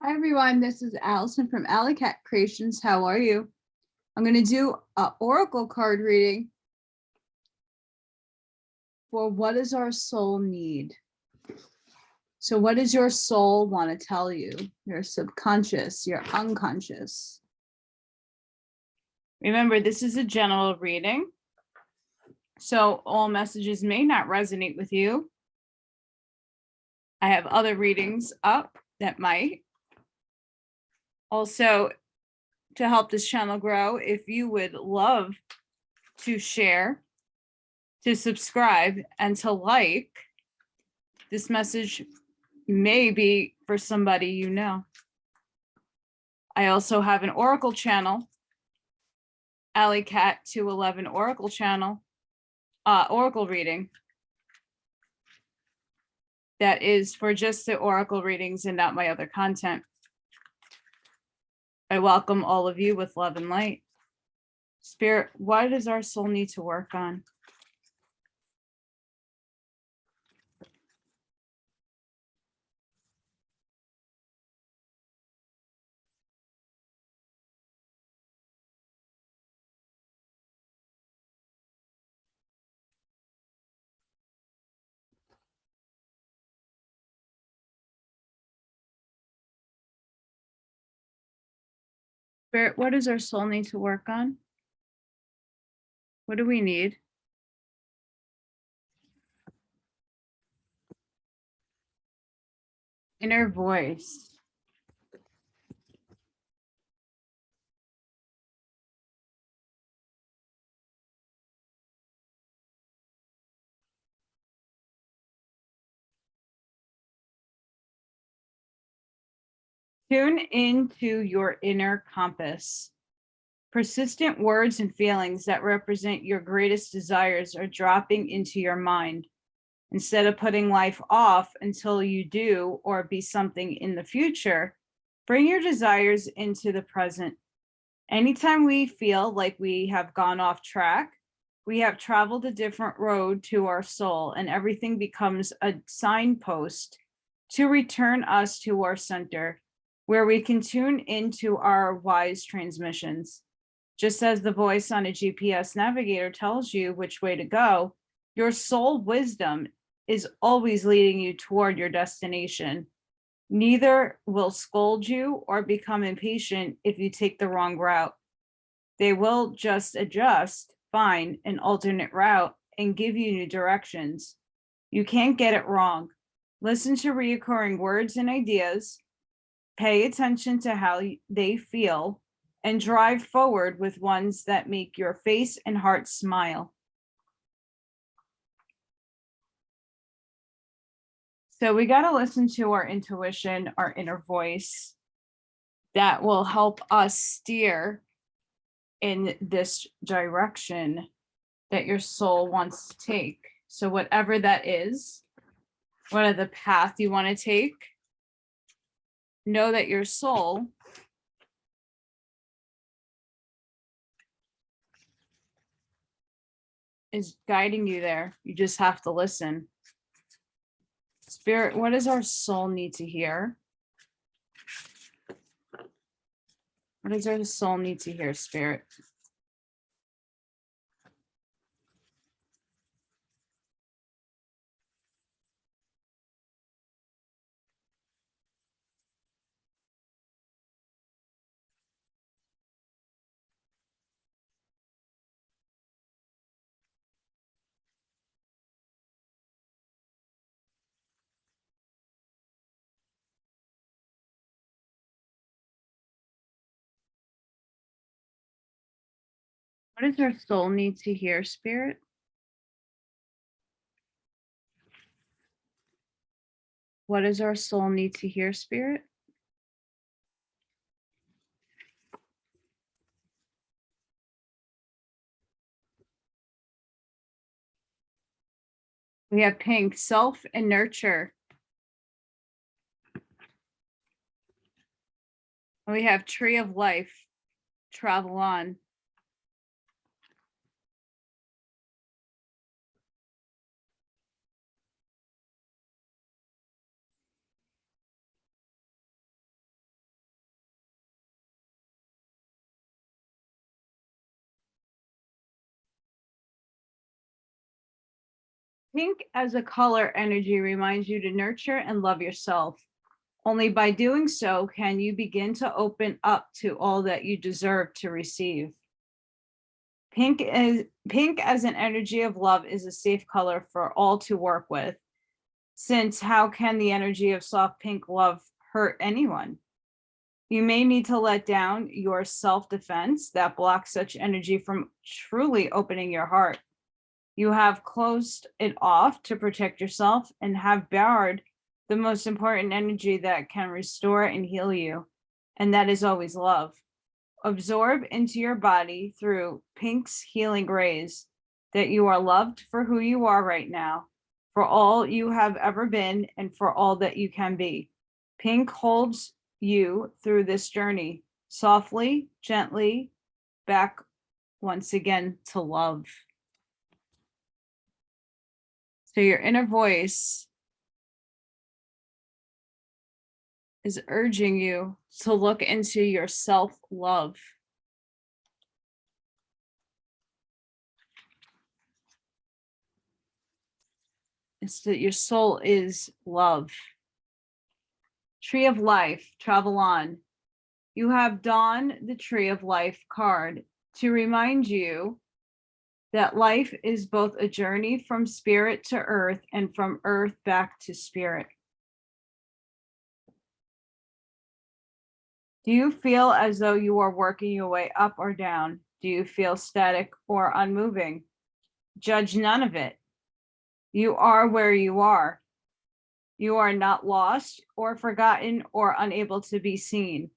Hi everyone, this is Allison from Allykatkreations. How are you? I'm going to do an oracle card reading for what does our soul need? So what does your soul want to tell you? Your subconscious, your unconscious. Remember, this is a general reading, so all messages may not resonate with you. I have other readings up that might. Also, to help this channel grow, if you would love to share, to subscribe, and to like, this message may be for somebody you know. I also have an oracle channel, AllyKat211 oracle channel, oracle reading. That is for just the oracle readings and not my other content. I welcome all of you with love and light. Spirit, what does our soul need to work on? Spirit, what does our soul need to work on? What do we need? Inner voice. Tune into your inner compass. Persistent words and feelings that represent your greatest desires are dropping into your mind. Instead of putting life off until you do or be something in the future, bring your desires into the present. Anytime we feel like we have gone off track, we have traveled a different road to our soul, and everything becomes a signpost to return us to our center, where we can tune into our wise transmissions. Just as the voice on a GPS navigator tells you which way to go, your soul wisdom is always leading you toward your destination. Neither will scold you or become impatient if you take the wrong route. They will just adjust, find an alternate route, and give you new directions. You can't get it wrong. Listen to recurring words and ideas, pay attention to how they feel, and drive forward with ones that make your face and heart smile. So we got to listen to our intuition, our inner voice that will help us steer in this direction that your soul wants to take. So whatever that is, whatever the path you want to take, know that your soul is guiding you there. You just have to listen. Spirit, what does our soul need to hear? What does our soul need to hear, Spirit? What does our soul need to hear, Spirit? What does our soul need to hear, Spirit? We have pink, self and nurture. And we have tree of life, travel on. Pink as a color energy reminds you to nurture and love yourself. Only by doing so can you begin to open up to all that you deserve to receive. Pink as an energy of love is a safe color for all to work with, since how can the energy of soft pink love hurt anyone? You may need to let down your self-defense that blocks such energy from truly opening your heart. You have closed it off to protect yourself and have barred the most important energy that can restore and heal you, and that is always love. Absorb into your body through pink's healing rays that you are loved for who you are right now, for all you have ever been, and for all that you can be. Pink holds you through this journey, softly, gently, back once again to love. So your inner voice is urging you to look into your self-love. It's that your soul is love. Tree of life, travel on. You have donned the tree of life card to remind you that life is both a journey from spirit to earth and from earth back to spirit. Do you feel as though you are working your way up or down? Do you feel static or unmoving? Judge none of it. You are where you are. You are not lost or forgotten or unable to be seen.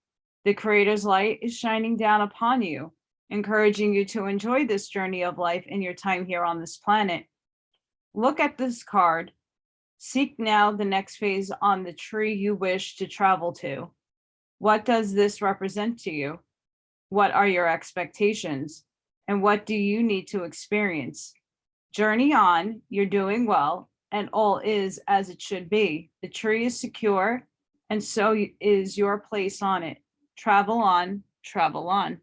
The Creator's light is shining down upon you, encouraging you to enjoy this journey of life in your time here on this planet. Look at this card. Seek now the next phase on the tree you wish to travel to. What does this represent to you? What are your expectations? And what do you need to experience? Journey on, you're doing well, and all is as it should be. The tree is secure, and so is your place on it. Travel on, travel on.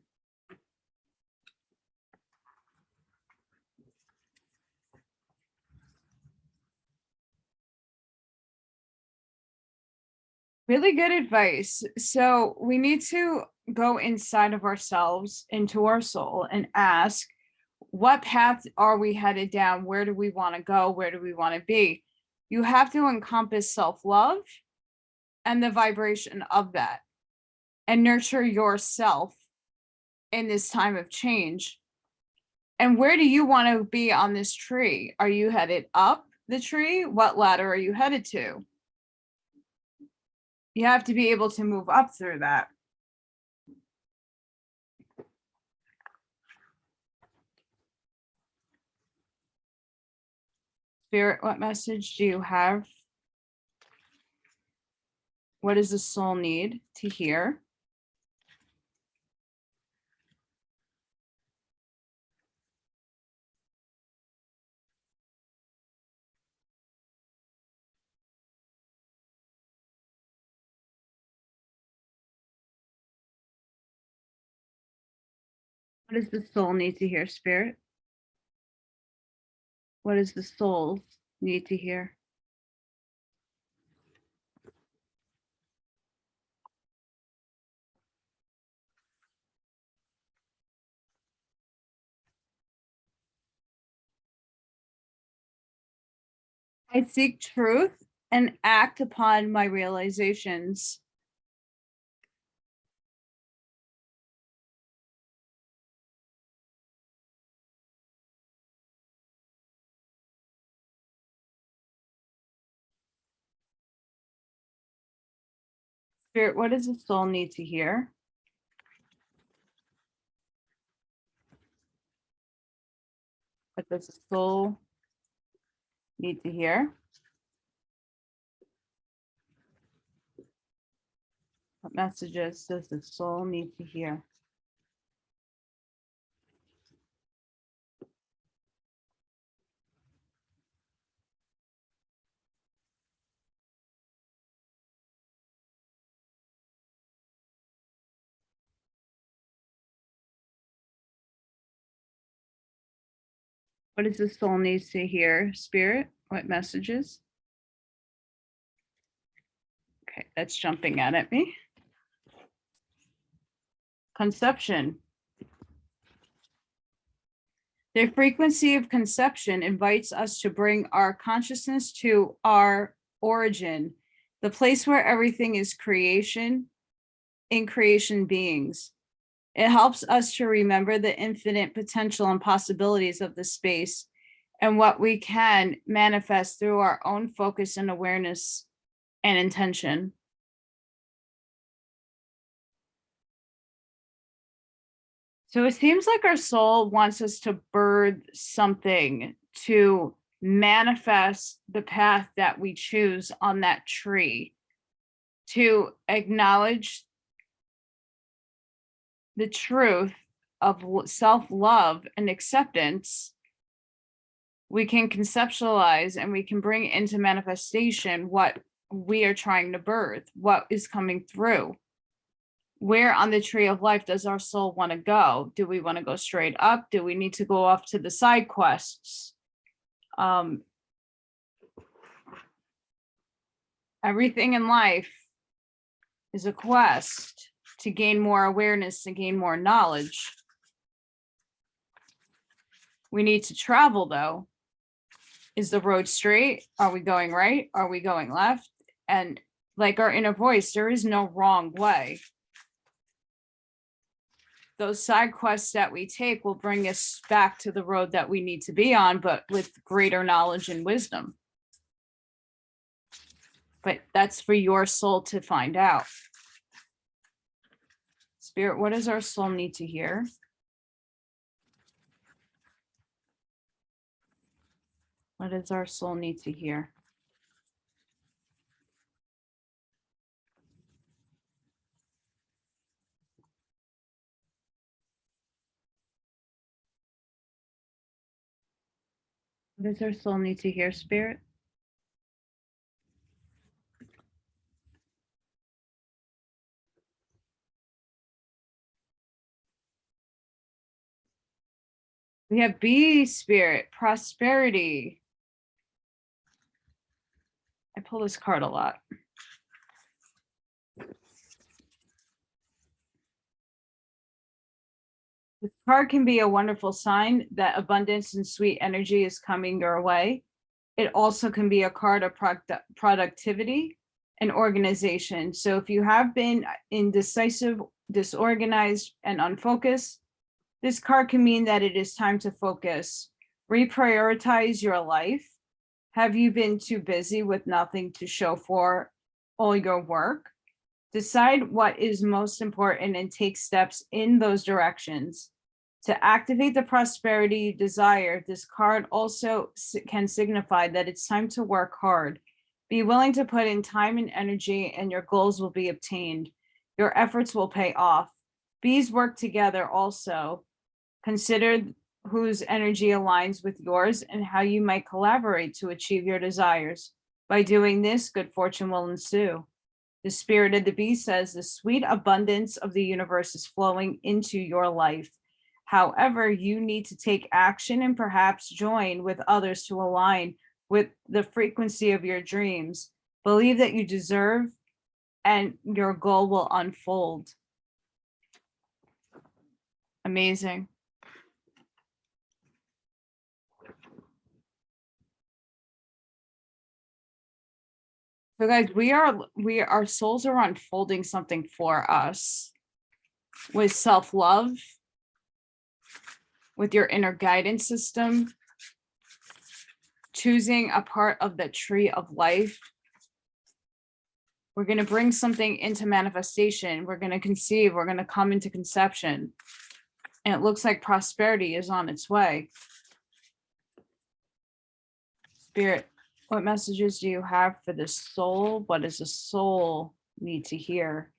Really good advice. So we need to go inside of ourselves, into our soul, and ask, what path are we headed down? Where do we want to go? Where do we want to be? You have to encompass self-love and the vibration of that, and nurture yourself in this time of change. And where do you want to be on this tree? Are you headed up the tree? What ladder are you headed to? You have to be able to move up through that. Spirit, what message do you have? What does the soul need to hear? What does the soul need to hear, Spirit? What does the soul need to hear? I seek truth and act upon my realizations. Spirit, what does the soul need to hear? What does the soul need to hear? What messages does the soul need to hear? What does the soul needs to hear, Spirit? What messages? Okay, that's jumping out at me. Conception. The frequency of conception invites us to bring our consciousness to our origin, the place where everything is creation, in creation beings. It helps us to remember the infinite potential and possibilities of the space and what we can manifest through our own focus and awareness and intention. So it seems like our soul wants us to birth something to manifest the path that we choose on that tree, to acknowledge the truth of self-love and acceptance. We can conceptualize and we can bring into manifestation what we are trying to birth, what is coming through. Where on the tree of life does our soul want to go? Do we want to go straight up? Do we need to go off to the side quests? Everything in life is a quest to gain more awareness, to gain more knowledge. We need to travel, though. Is the road straight? Are we going right? Are we going left? And like our inner voice, there is no wrong way. Those side quests that we take will bring us back to the road that we need to be on, but with greater knowledge and wisdom. But that's for your soul to find out. Spirit, what does our soul need to hear? What does our soul need to hear? What does our soul need to hear, Spirit? We have B, Spirit, prosperity. I pull this card a lot. This card can be a wonderful sign that abundance and sweet energy is coming your way. It also can be a card of productivity and organization. So if you have been indecisive, disorganized, and unfocused, this card can mean that it is time to focus, reprioritize your life. Have you been too busy with nothing to show for all your work? Decide what is most important and take steps in those directions. To activate the prosperity you desire, this card also can signify that it's time to work hard. Be willing to put in time and energy, and your goals will be obtained. Your efforts will pay off. Bees work together also. Consider whose energy aligns with yours and how you might collaborate to achieve your desires. By doing this, good fortune will ensue. The spirit of the bee says the sweet abundance of the universe is flowing into your life. However, you need to take action and perhaps join with others to align with the frequency of your dreams. Believe that you deserve and your goal will unfold. Amazing. So guys, our souls are unfolding something for us with self-love, with your inner guidance system, choosing a part of the tree of life. We're going to bring something into manifestation. We're going to conceive. We're going to come into conception. And it looks like prosperity is on its way. Spirit, what messages do you have for the soul? What does the soul need to hear?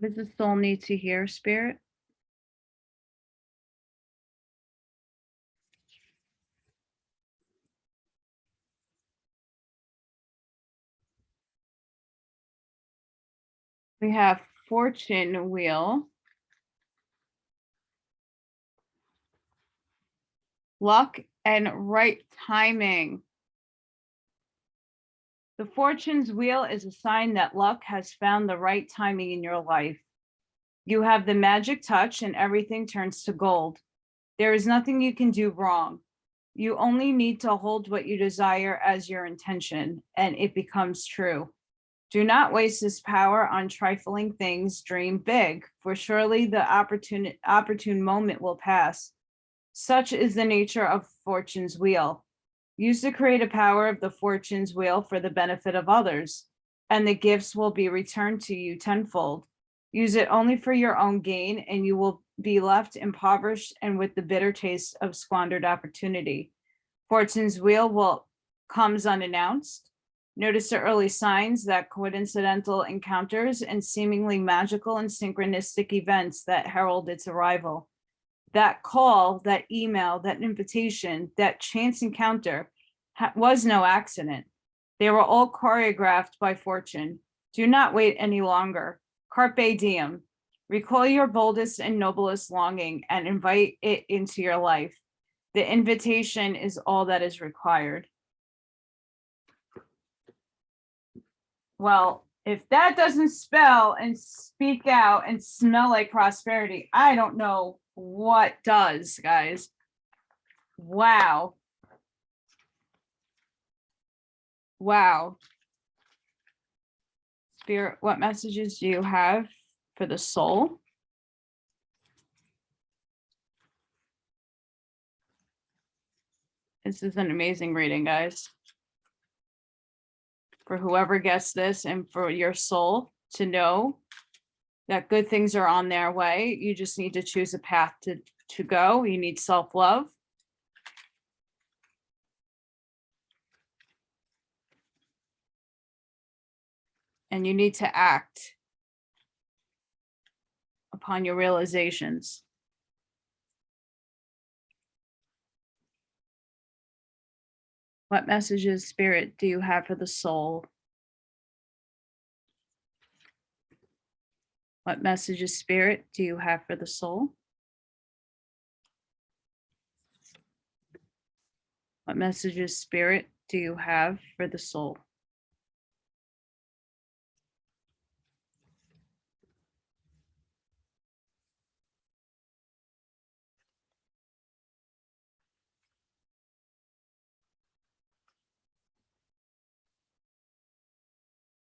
What does the soul need to hear, Spirit? We have fortune wheel, luck, and right timing. The fortune's wheel is a sign that luck has found the right timing in your life. You have the magic touch and everything turns to gold. There is nothing you can do wrong. You only need to hold what you desire as your intention, and it becomes true. Do not waste this power on trifling things. Dream big, for surely the opportune moment will pass. Such is the nature of fortune's wheel. Use the creative power of the fortune's wheel for the benefit of others, and the gifts will be returned to you tenfold. Use it only for your own gain, and you will be left impoverished and with the bitter taste of squandered opportunity. Fortune's wheel comes unannounced. Notice the early signs, that coincidental encounters and seemingly magical and synchronistic events that herald its arrival. That call, that email, that invitation, that chance encounter was no accident. They were all choreographed by fortune. Do not wait any longer. Carpe diem. Recall your boldest and noblest longing and invite it into your life. The invitation is all that is required. Well, if that doesn't spell and speak out and smell like prosperity, I don't know what does, guys. Wow. Wow. Spirit, what messages do you have for the soul? This is an amazing reading, guys. For whoever gets this and for your soul to know that good things are on their way. You just need to choose a path to go. You need self-love. And you need to act upon your realizations. What messages, Spirit, do you have for the soul? What messages, Spirit, do you have for the soul? What messages, Spirit, do you have for the soul?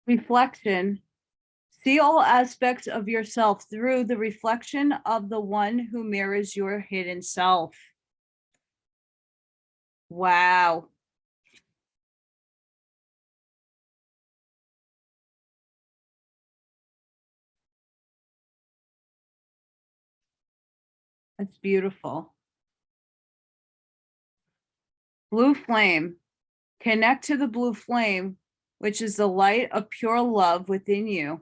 Reflection. See all aspects of yourself through the reflection of the one who mirrors your hidden self. Wow. That's beautiful. Blue flame. Connect to the blue flame, which is the light of pure love within you.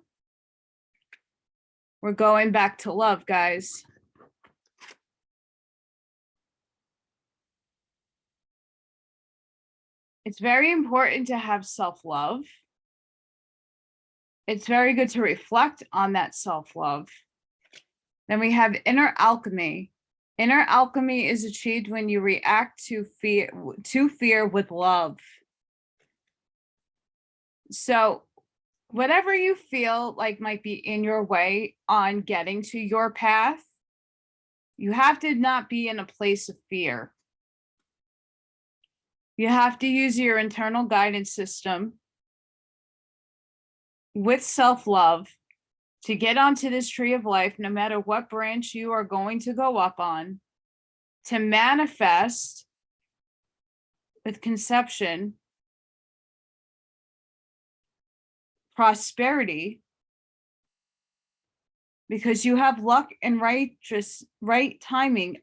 We're going back to love, guys. It's very important to have self-love. It's very good to reflect on that self-love. Then we have inner alchemy. Inner alchemy is achieved when you react to fear with love. So whatever you feel like might be in your way on getting to your path, you have to not be in a place of fear. You have to use your internal guidance system with self-love to get onto this tree of life, no matter what branch you are going to go up on, to manifest with conception, prosperity, because you have luck and right timing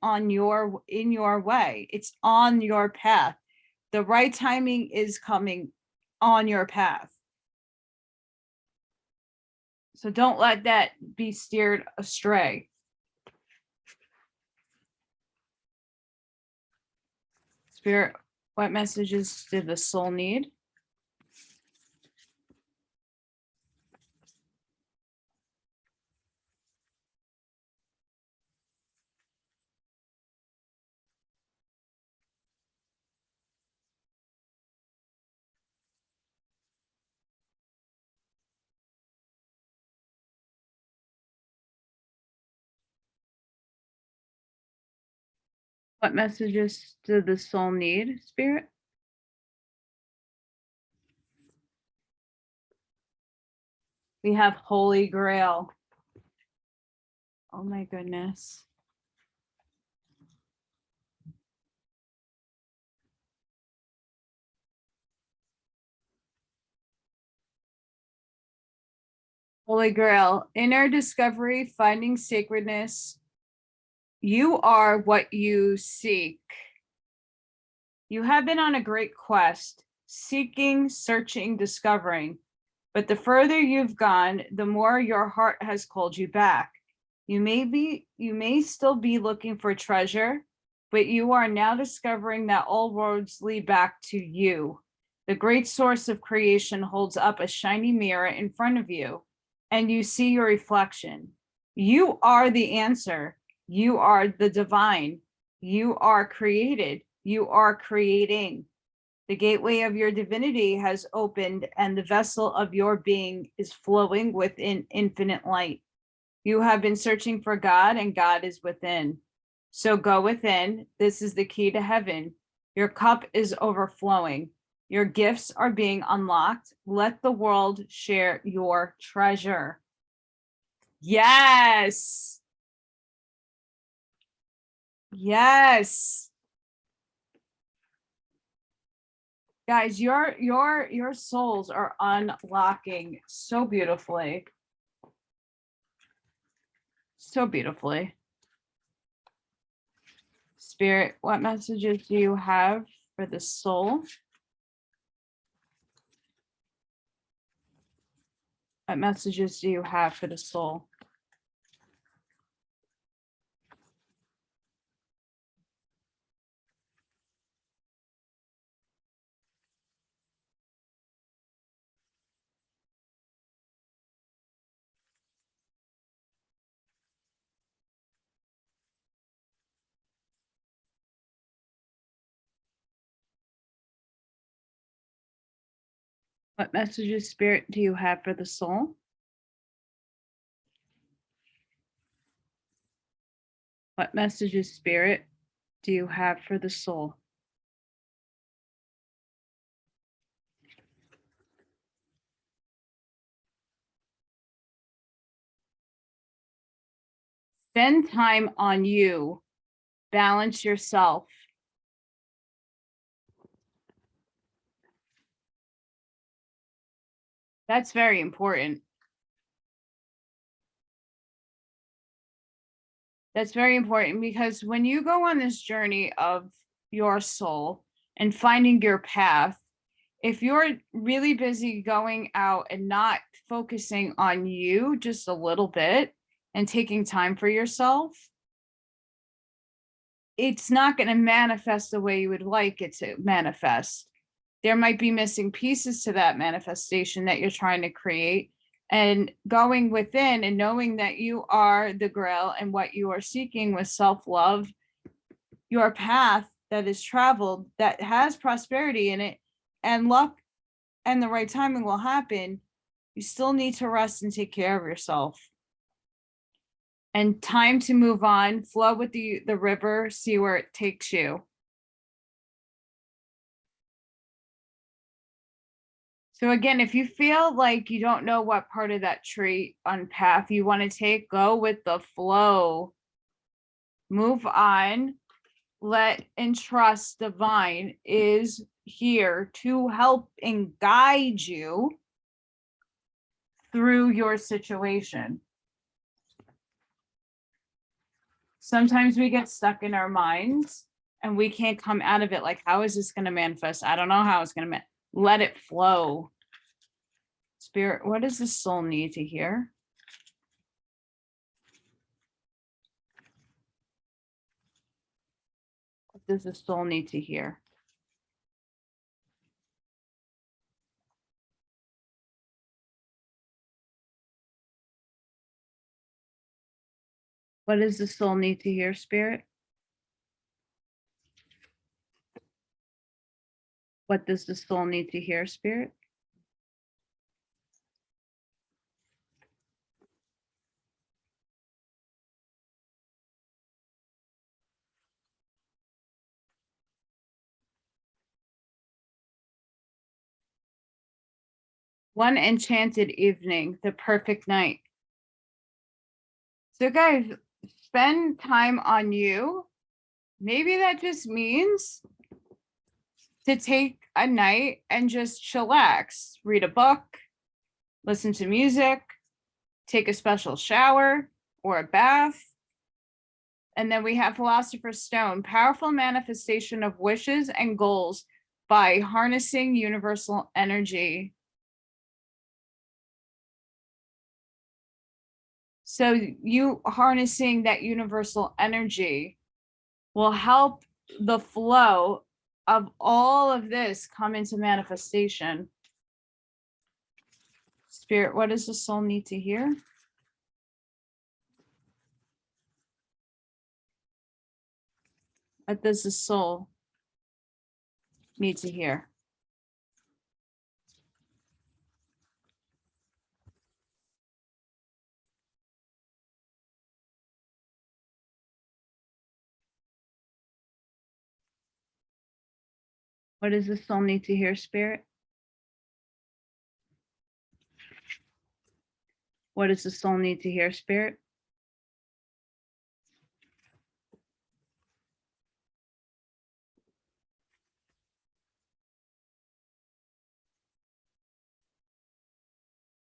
in your way. It's on your path. The right timing is coming on your path. So don't let that be steered astray. Spirit, what messages did the soul need? What messages did the soul need, Spirit? We have Holy Grail. Oh my goodness. Holy Grail, inner discovery, finding sacredness. You are what you seek. You have been on a great quest, seeking, searching, discovering. But the further you've gone, the more your heart has called you back. You may still be looking for treasure, but you are now discovering that all roads lead back to you. The great source of creation holds up a shiny mirror in front of you, and you see your reflection. You are the answer. You are the divine. You are created. You are creating. The gateway of your divinity has opened, and the vessel of your being is flowing within infinite light. You have been searching for God, and God is within. So go within. This is the key to heaven. Your cup is overflowing. Your gifts are being unlocked. Let the world share your treasure. Yes. Yes. Guys, your souls are unlocking so beautifully. So beautifully. Spirit, what messages do you have for the soul? What messages do you have for the soul? What messages, Spirit, do you have for the soul? What messages, Spirit, do you have for the soul? Spend time on you. Balance yourself. That's very important. That's very important, because when you go on this journey of your soul and finding your path, if you're really busy going out and not focusing on you just a little bit and taking time for yourself, it's not going to manifest the way you would like it to manifest. There might be missing pieces to that manifestation that you're trying to create. And going within and knowing that you are the grail and what you are seeking with self-love, your path that is traveled, that has prosperity in it, and luck and the right timing will happen, you still need to rest and take care of yourself. And time to move on, flow with the river, see where it takes you. So again, if you feel like you don't know what part of that tree on path you want to take, go with the flow. Move on. Let and trust divine is here to help and guide you through your situation. Sometimes we get stuck in our minds and we can't come out of it. Like, how is this going to manifest? I don't know how it's going to let it flow. Spirit, what does the soul need to hear? does the soul need to hear? What does the soul need to hear, Spirit? What does the soul need to hear, Spirit? One enchanted evening, the perfect night. So guys, spend time on you. Maybe that just means to take a night and just chillax, read a book, listen to music, take a special shower or a bath. And then we have Philosopher's Stone, powerful manifestation of wishes and goals by harnessing universal energy. So you harnessing that universal energy will help the flow of all of this come into manifestation. Spirit, what does the soul need to hear? What does the soul need to hear? What does the soul need to hear, Spirit? What does the soul need to hear, Spirit?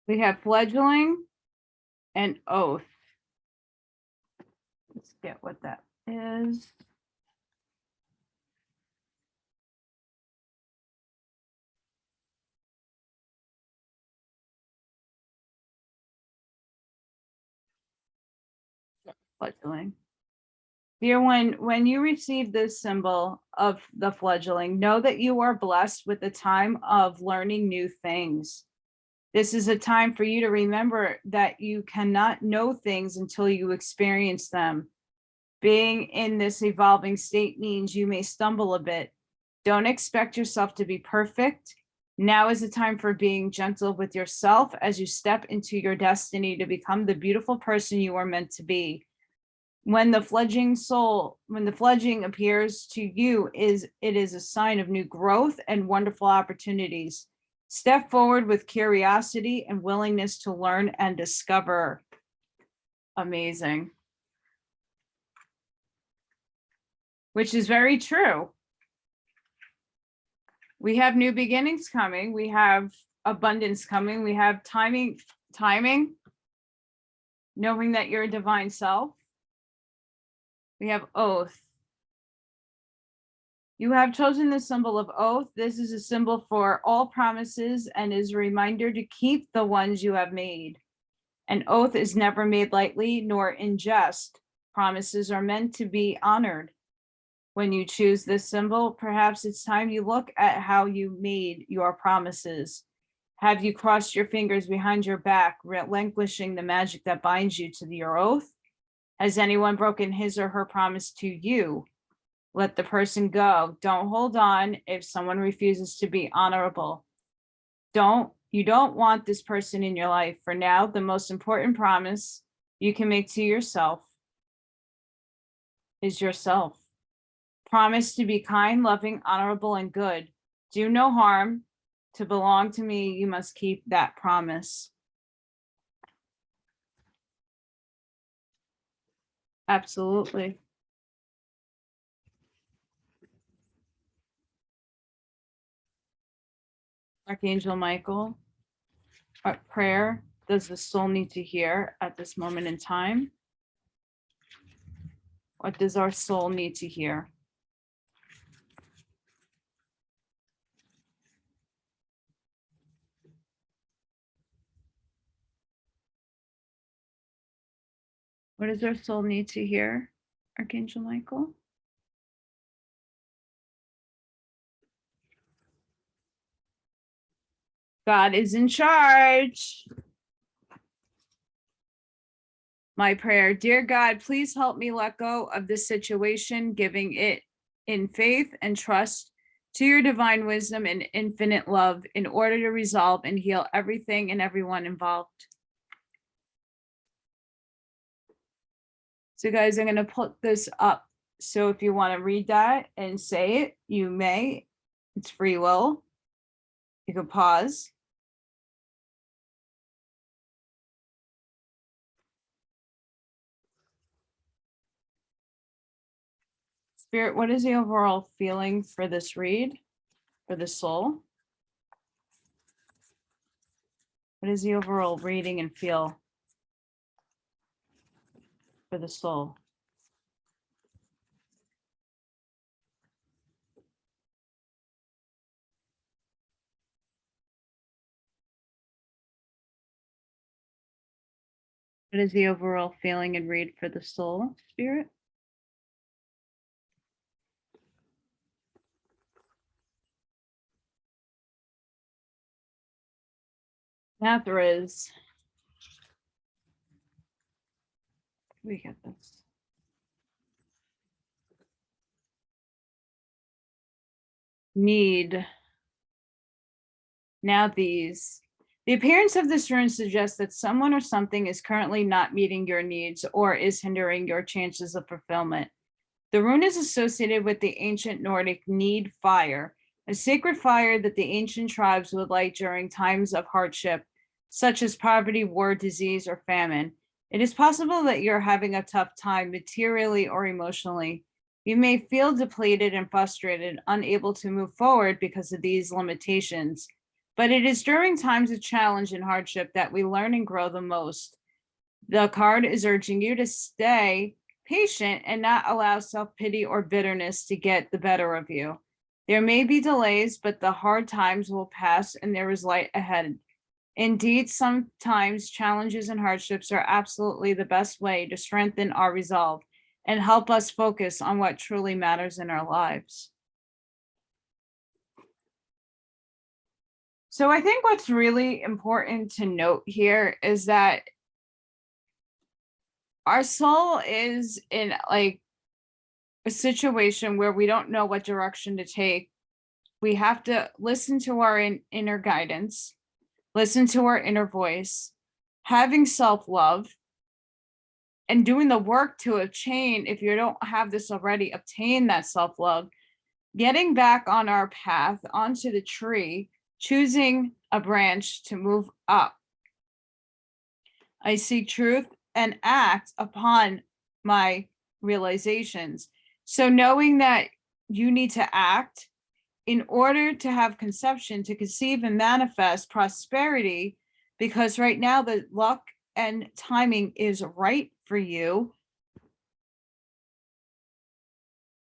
We have fledgling and oath. Let's get what that is. Fledgling. Dear one, when you receive this symbol of the fledgling, know that you are blessed with the time of learning new things. This is a time for you to remember that you cannot know things until you experience them. Being in this evolving state means you may stumble a bit. Don't expect yourself to be perfect. Now is the time for being gentle with yourself as you step into your destiny to become the beautiful person you are meant to be. When the fledgling appears to you, it is a sign of new growth and wonderful opportunities. Step forward with curiosity and willingness to learn and discover. Amazing. Which is very true. We have new beginnings coming. We have abundance coming. We have timing, knowing that you're a divine self. We have oath. You have chosen the symbol of oath. This is a symbol for all promises and is a reminder to keep the ones you have made. An oath is never made lightly nor in jest. Promises are meant to be honored. When you choose this symbol, perhaps it's time you look at how you made your promises. Have you crossed your fingers behind your back, relinquishing the magic that binds you to your oath? Has anyone broken his or her promise to you? Let the person go. Don't hold on if someone refuses to be honorable. You don't want this person in your life. For now, the most important promise you can make to yourself is yourself. Promise to be kind, loving, honorable, and good. Do no harm. To belong to me, you must keep that promise. Absolutely. Archangel Michael, what prayer does the soul need to hear at this moment in time? What does our soul need to hear? What does our soul need to hear, Archangel Michael? God is in charge. My prayer, dear God, please help me let go of this situation, giving it in faith and trust to your divine wisdom and infinite love in order to resolve and heal everything and everyone involved. So guys, I'm going to put this up. So if you want to read that and say it, you may. It's free will. You can pause. Spirit, what is the overall feeling for this read, for the soul? What is the overall reading and feel for the soul? What is the overall feeling and read for the soul, Spirit? Now there is. We get this. Need. Now these. The appearance of this rune suggests that someone or something is currently not meeting your needs or is hindering your chances of fulfillment. The rune is associated with the ancient Nordic need fire, a sacred fire that the ancient tribes would light during times of hardship, such as poverty, war, disease, or famine. It is possible that you're having a tough time materially or emotionally. You may feel depleted and frustrated, unable to move forward because of these limitations. But it is during times of challenge and hardship that we learn and grow the most. The card is urging you to stay patient and not allow self-pity or bitterness to get the better of you. There may be delays, but the hard times will pass and there is light ahead. Indeed, sometimes challenges and hardships are absolutely the best way to strengthen our resolve and help us focus on what truly matters in our lives. So I think what's really important to note here is that our soul is in like a situation where we don't know what direction to take. We have to listen to our inner guidance, listen to our inner voice, having self-love, and doing the work to obtain, if you don't have this already, obtain that self-love, getting back on our path, onto the tree, choosing a branch to move up. I seek truth and act upon my realizations. So knowing that you need to act in order to have conception, to conceive and manifest prosperity, because right now the luck and timing is right for you,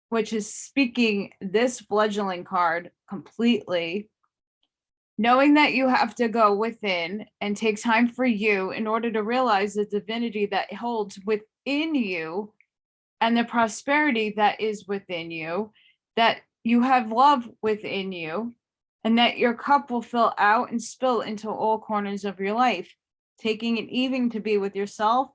which is speaking this fledgling card completely. Knowing that you have to go within and take time for you in order to realize the divinity that holds within you and the prosperity that is within you, that you have love within you, and that your cup will fill out and spill into all corners of your life. Taking an evening to be with yourself,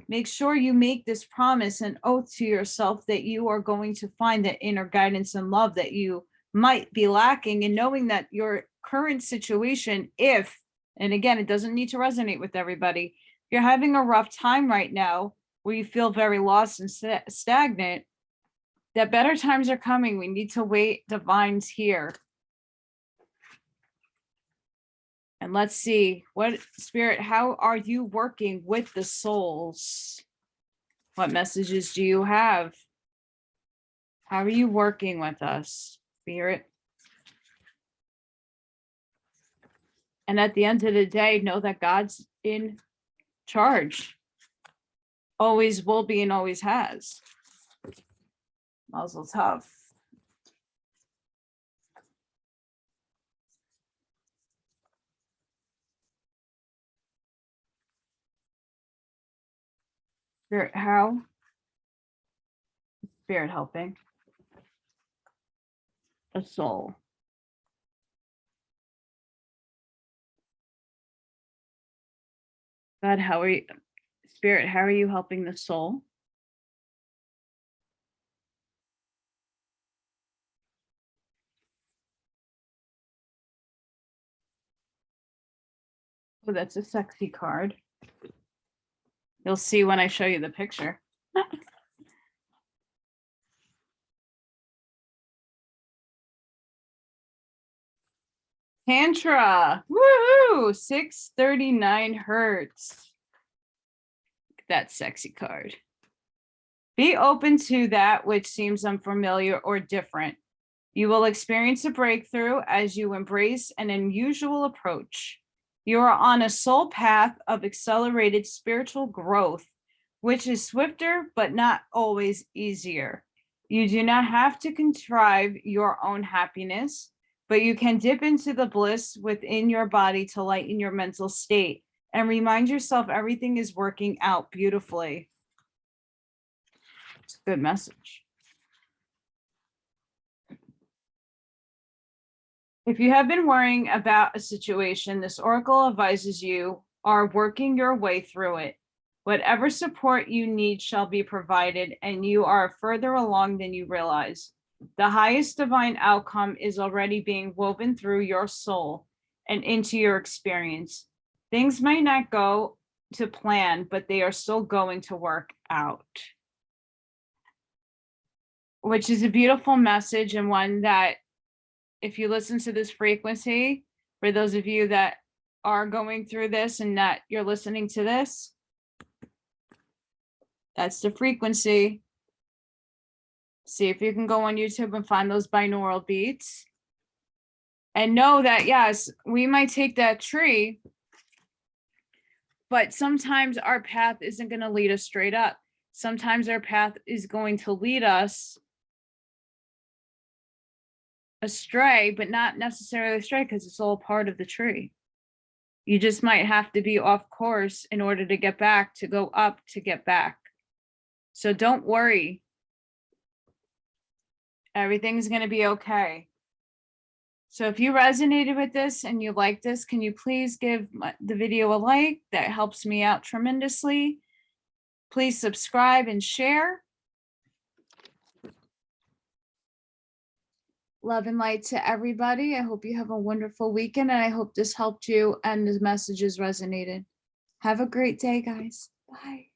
make sure you make this promise and oath to yourself that you are going to find that inner guidance and love that you might be lacking, and knowing that your current situation, if, and again, it doesn't need to resonate with everybody, if you're having a rough time right now where you feel very lost and stagnant, that better times are coming. We need to wait. Divine's here. And let's see, what Spirit, how are you working with the souls? What messages do you have? How are you working with us, Spirit? And at the end of the day, know that God's in charge. Always will be and always has. Mazel tov. Spirit, how? Spirit helping a soul. God, how are you, Spirit, how are you helping the soul? Oh, that's a sexy card. You'll see when I show you the picture. Tantra, woohoo, 639 hertz. That sexy card. Be open to that which seems unfamiliar or different. You will experience a breakthrough as you embrace an unusual approach. You are on a soul path of accelerated spiritual growth, which is swifter but not always easier. You do not have to contrive your own happiness, but you can dip into the bliss within your body to lighten your mental state and remind yourself everything is working out beautifully. It's a good message. If you have been worrying about a situation, this oracle advises you are working your way through it. Whatever support you need shall be provided, and you are further along than you realize. The highest divine outcome is already being woven through your soul and into your experience. Things may not go to plan, but they are still going to work out. Which is a beautiful message, and one that, if you listen to this frequency, for those of you that are going through this and that you're listening to this, that's the frequency. See if you can go on YouTube and find those binaural beats. And know that, yes, we might take that tree, but sometimes our path isn't going to lead us straight up. Sometimes our path is going to lead us astray, but not necessarily astray, because it's all part of the tree. You just might have to be off course in order to get back, to go up, to get back. So don't worry. Everything's going to be okay. So if you resonated with this and you like this, can you please give the video a like? That helps me out tremendously. Please subscribe and share. Love and light to everybody. I hope you have a wonderful weekend, and I hope this helped you and the messages resonated. Have a great day, guys. Bye.